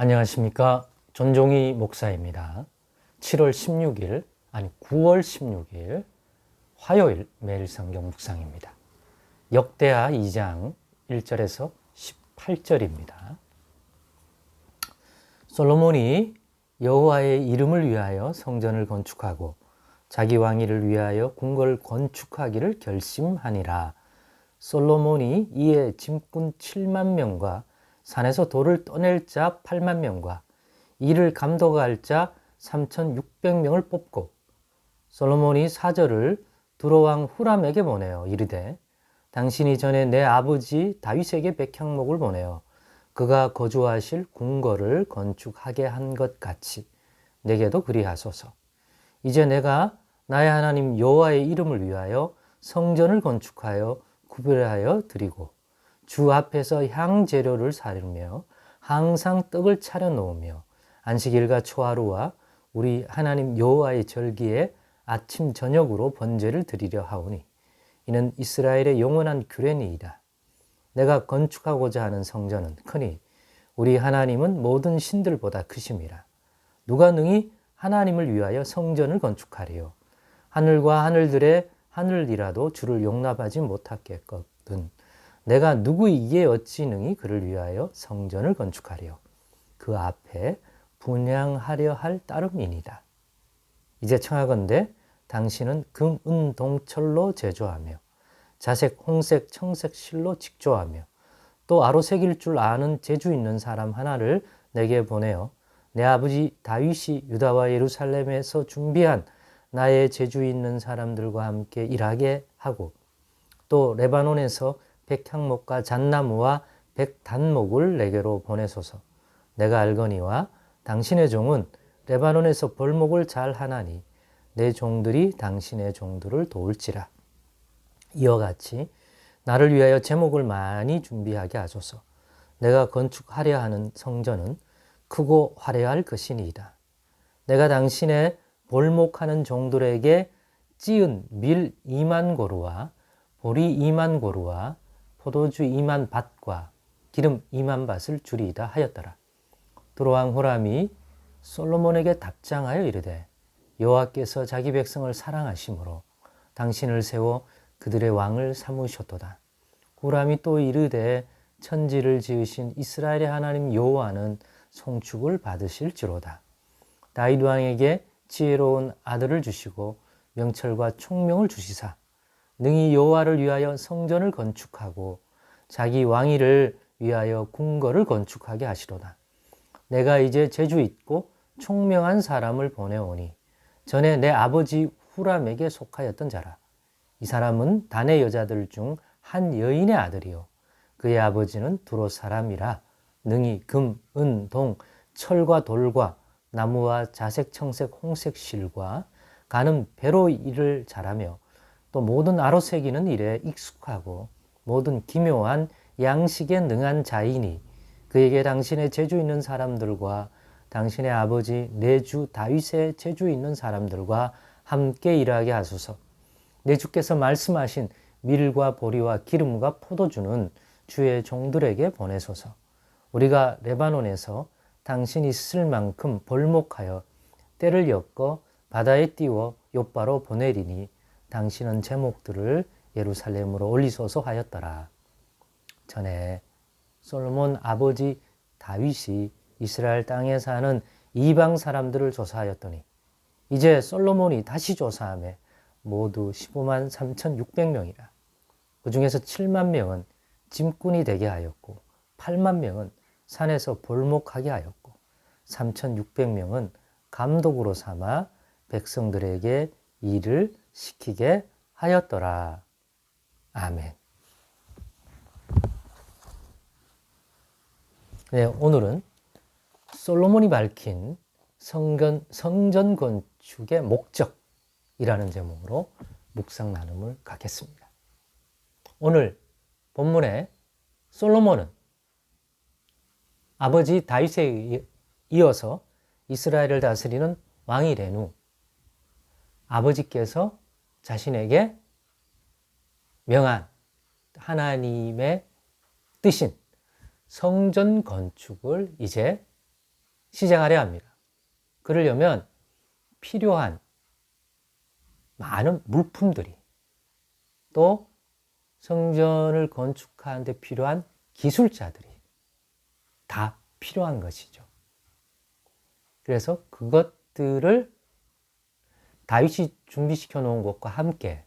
안녕하십니까. 전종희 목사입니다. 7월 16일, 9월 16일 화요일 매일 성경 묵상입니다. 역대하 2장 1절에서 18절입니다. 솔로몬이 여호와의 이름을 위하여 성전을 건축하고 자기 왕위를 위하여 궁궐을 건축하기를 결심하니라. 솔로몬이 이에 짐꾼 7만 명과 산에서 돌을 떠낼 자 8만 명과 이를 감독할 자 3,600명을 뽑고 솔로몬이 사절을 두로왕 후람에게 보내어 이르되 당신이 전에 내 아버지 다윗에게 백향목을 보내어 그가 거주하실 궁궐을 건축하게 한 것 같이 내게도 그리하소서. 이제 내가 나의 하나님 여호와의 이름을 위하여 성전을 건축하여 구별하여 드리고 주 앞에서 향재료를 사르며 항상 떡을 차려 놓으며 안식일과 초하루와 우리 하나님 여호와의 절기에 아침 저녁으로 번제를 드리려 하오니 이는 이스라엘의 영원한 규례니이다. 내가 건축하고자 하는 성전은 크니 우리 하나님은 모든 신들보다 크심이라. 누가 능히 하나님을 위하여 성전을 건축하리요. 하늘과 하늘들의 하늘이라도 주를 용납하지 못하겠거든. 내가 누구이기에 어찌 능히 그를 위하여 성전을 건축하리요. 그 앞에 분향하려 할 따름이니이다. 이제 청하건대 당신은 금, 은, 동철로 제조하며 자색, 홍색, 청색 실로 직조하며 또 아로색일 줄 아는 재주 있는 사람 하나를 내게 보내어 내 아버지 다윗이 유다와 예루살렘에서 준비한 나의 재주 있는 사람들과 함께 일하게 하고 또 레바논에서 백향목과 잣나무와 백단목을 내게로 보내소서. 내가 알거니와 당신의 종은 레바논에서 벌목을 잘 하나니 내 종들이 당신의 종들을 도울지라. 이와 같이 나를 위하여 제목을 많이 준비하게 하소서. 내가 건축하려 하는 성전은 크고 화려할 것이니이다. 내가 당신의 벌목하는 종들에게 찌은 밀 2만 고루와 보리 2만 고루와 포도주 2만 밭과 기름 2만 밭을 주리이다 하였더라. 두로왕 후람이 솔로몬에게 답장하여 이르되 여호와께서 자기 백성을 사랑하심으로 당신을 세워 그들의 왕을 삼으셨도다. 후람이 또 이르되 천지를 지으신 이스라엘의 하나님 여호와는 송축을 받으실지로다. 다윗 왕에게 지혜로운 아들을 주시고 명철과 총명을 주시사 능히 여호와를 위하여 성전을 건축하고 자기 왕위를 위하여 궁궐을 건축하게 하시로다. 내가 이제 재주 있고 총명한 사람을 보내오니 전에 내 아버지 후람에게 속하였던 자라. 이 사람은 단의 여자들 중 한 여인의 아들이요 그의 아버지는 두로 사람이라 능히 금, 은, 동, 철과 돌과 나무와 자색, 청색, 홍색 실과 가는 배로 일을 잘하며 또 모든 아로새기는 일에 익숙하고 모든 기묘한 양식에 능한 자이니 그에게 당신의 재주 있는 사람들과 당신의 아버지 내 주 다윗의 재주 있는 사람들과 함께 일하게 하소서. 내 주께서 말씀하신 밀과 보리와 기름과 포도주는 주의 종들에게 보내소서. 우리가 레바논에서 당신이 쓸 만큼 벌목하여 때를 엮어 바다에 띄워 욥바로 보내리니 당신은 제목들을 예루살렘으로 올리소서 하였더라. 전에 솔로몬 아버지 다윗이 이스라엘 땅에 사는 이방 사람들을 조사하였더니 이제 솔로몬이 다시 조사하며 모두 15만 3,600명이라. 그 중에서 7만 명은 짐꾼이 되게 하였고 8만 명은 산에서 벌목하게 하였고 3,600명은 감독으로 삼아 백성들에게 일을 시키게 하였더라. 아멘. 네, 오늘은 솔로몬이 밝힌 성전 건축의 목적이라는 제목으로 묵상 나눔을 갖겠습니다. 오늘 본문에 솔로몬은 아버지 다윗에 이어서 이스라엘을 다스리는 왕이 된 후 아버지께서 자신에게 명한 하나님의 뜻인 성전 건축을 이제 시작하려 합니다. 그러려면 필요한 많은 물품들이 또 성전을 건축하는 데 필요한 기술자들이 다 필요한 것이죠. 그래서 그것들을 다윗이 준비시켜 놓은 것과 함께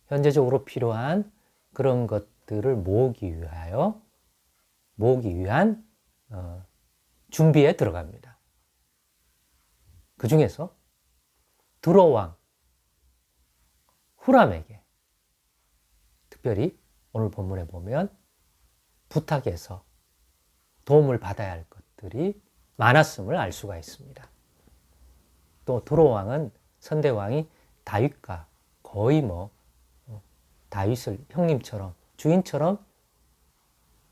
현재적으로 필요한 그런 것들을 모으기 위한 준비에 들어갑니다. 그 중에서 두로왕 후람에게 특별히 오늘 본문에 보면 부탁해서 도움을 받아야 할 것들이 많았음을 알 수가 있습니다. 또 두로왕은 선대왕이 다윗과 거의 다윗을 형님처럼 주인처럼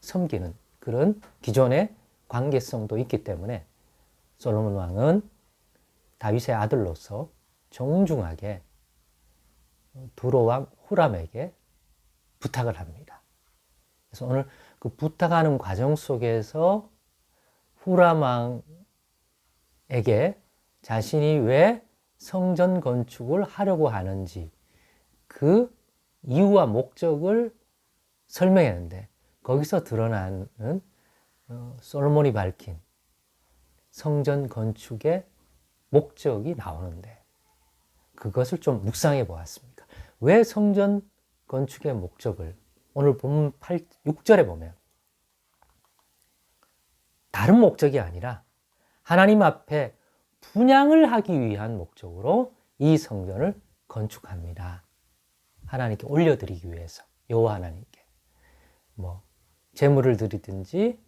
섬기는 그런 기존의 관계성도 있기 때문에 솔로몬 왕은 다윗의 아들로서 정중하게 두로왕 후람에게 부탁을 합니다. 그래서 오늘 그 부탁하는 과정 속에서 후람 왕에게 자신이 왜 성전 건축을 하려고 하는지 그 이유와 목적을 설명했는데 거기서 드러나는 솔로몬이 밝힌 성전 건축의 목적이 나오는데 그것을 좀 묵상해 보았습니다. 왜 성전 건축의 목적을 오늘 본문 6절에 보면 다른 목적이 아니라 하나님 앞에 분향을 하기 위한 목적으로 이 성전을 건축합니다. 하나님께 올려드리기 위해서 여호와 하나님께 제물을 드리든지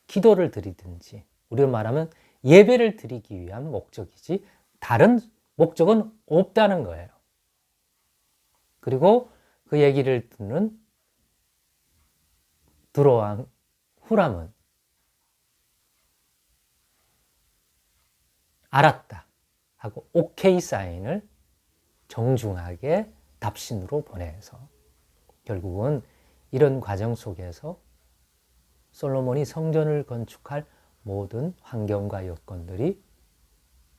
기도를 드리든지 우리로 말하면 예배를 드리기 위한 목적이지 다른 목적은 없다는 거예요. 그리고 그 얘기를 듣는 두로왕 후람은 알았다 하고 오케이 사인을 정중하게 답신으로 보내서 결국은 이런 과정 속에서 솔로몬이 성전을 건축할 모든 환경과 여건들이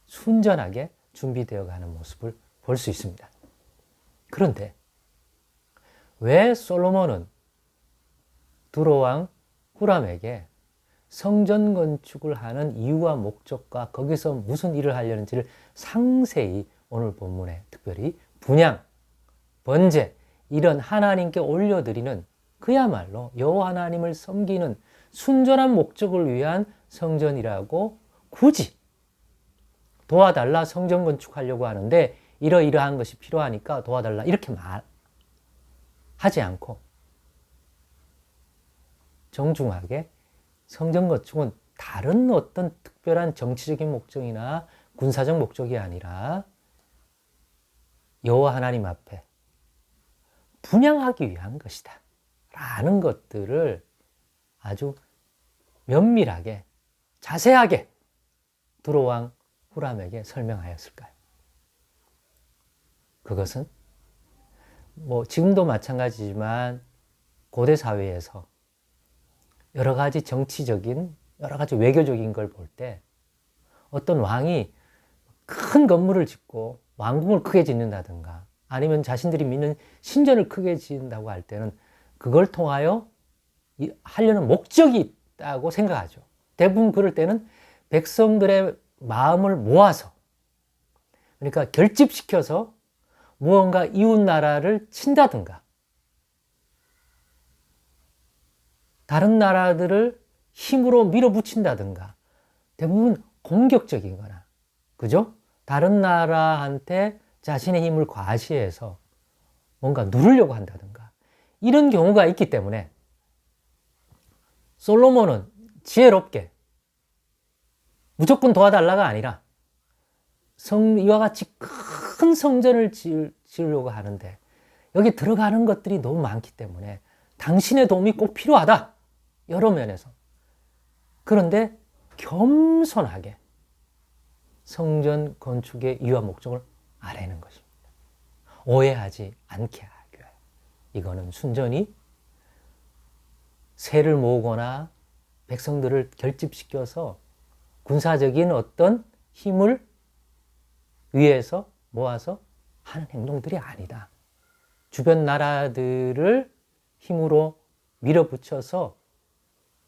순전하게 준비되어 가는 모습을 볼 수 있습니다. 그런데 왜 솔로몬은 두로왕 후람에게 성전 건축을 하는 이유와 목적과 거기서 무슨 일을 하려는지를 상세히 오늘 본문에 특별히 분향, 번제 이런 하나님께 올려드리는 그야말로 여호와 하나님을 섬기는 순전한 목적을 위한 성전이라고 굳이 도와달라 성전 건축하려고 하는데 이러이러한 것이 필요하니까 도와달라 이렇게 말하지 않고 정중하게 성전 건축은 다른 어떤 특별한 정치적인 목적이나 군사적 목적이 아니라 여호와 하나님 앞에 분향하기 위한 것이다 라는 것들을 아주 면밀하게 자세하게 두로왕 후람에게 설명하였을까요? 그것은 지금도 마찬가지지만 고대 사회에서 여러 가지 정치적인 여러 가지 외교적인 걸 볼 때 어떤 왕이 큰 건물을 짓고 왕궁을 크게 짓는다든가 아니면 자신들이 믿는 신전을 크게 짓는다고 할 때는 그걸 통하여 하려는 목적이 있다고 생각하죠. 대부분 그럴 때는 백성들의 마음을 모아서 그러니까 결집시켜서 무언가 이웃 나라를 친다든가 다른 나라들을 힘으로 밀어붙인다든가 대부분 공격적인 거나 그죠? 다른 나라한테 자신의 힘을 과시해서 뭔가 누르려고 한다든가 이런 경우가 있기 때문에 솔로몬은 지혜롭게 무조건 도와달라가 아니라 이와 같이 큰 성전을 지으려고 하는데 여기 들어가는 것들이 너무 많기 때문에 당신의 도움이 꼭 필요하다. 여러 면에서. 그런데 겸손하게 성전 건축의 이유와 목적을 아뢰는 것입니다. 오해하지 않게 하기 위하여. 이거는 순전히 세를 모으거나 백성들을 결집시켜서 군사적인 어떤 힘을 위해서 모아서 하는 행동들이 아니다. 주변 나라들을 힘으로 밀어붙여서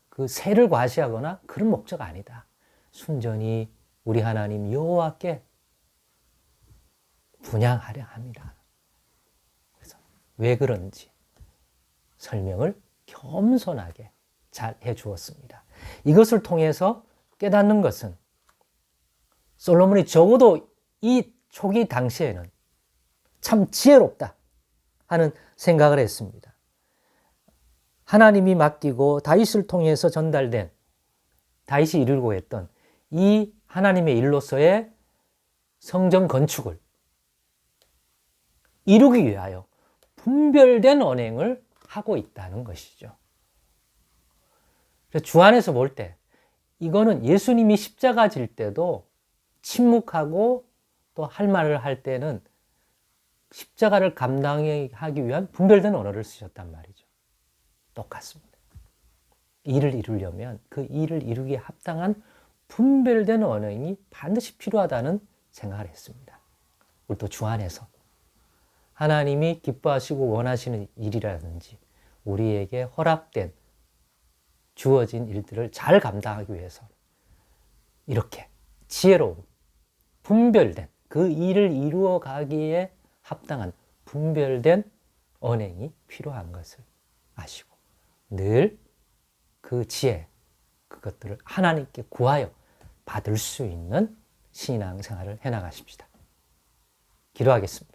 그 세를 과시하거나 그런 목적 아니다. 순전히 우리 하나님 여호와께 분향하려 합니다. 그래서 왜 그런지 설명을 겸손하게 잘 해주었습니다. 이것을 통해서 깨닫는 것은 솔로몬이 적어도 이 초기 당시에는 참 지혜롭다 하는 생각을 했습니다. 하나님이 맡기고 다윗을 통해서 전달된, 다윗이 이루고 했던 이 하나님의 일로서의 성전 건축을 이루기 위하여 분별된 언행을 하고 있다는 것이죠. 주 안에서 볼 때 이거는 예수님이 십자가 질 때도 침묵하고 또 할 말을 할 때는 십자가를 감당하기 위한 분별된 언어를 쓰셨단 말이죠. 똑같습니다. 일을 이루려면 그 일을 이루기에 합당한 분별된 언행이 반드시 필요하다는 생각을 했습니다. 우리 또 주 안에서 하나님이 기뻐하시고 원하시는 일이라든지 우리에게 허락된 주어진 일들을 잘 감당하기 위해서 이렇게 지혜로운 분별된 그 일을 이루어 가기에 합당한 분별된 언행이 필요한 것을 아시고 늘 그 지혜, 그것들을 하나님께 구하여 받을 수 있는 신앙생활을 해나가십시다. 기도하겠습니다.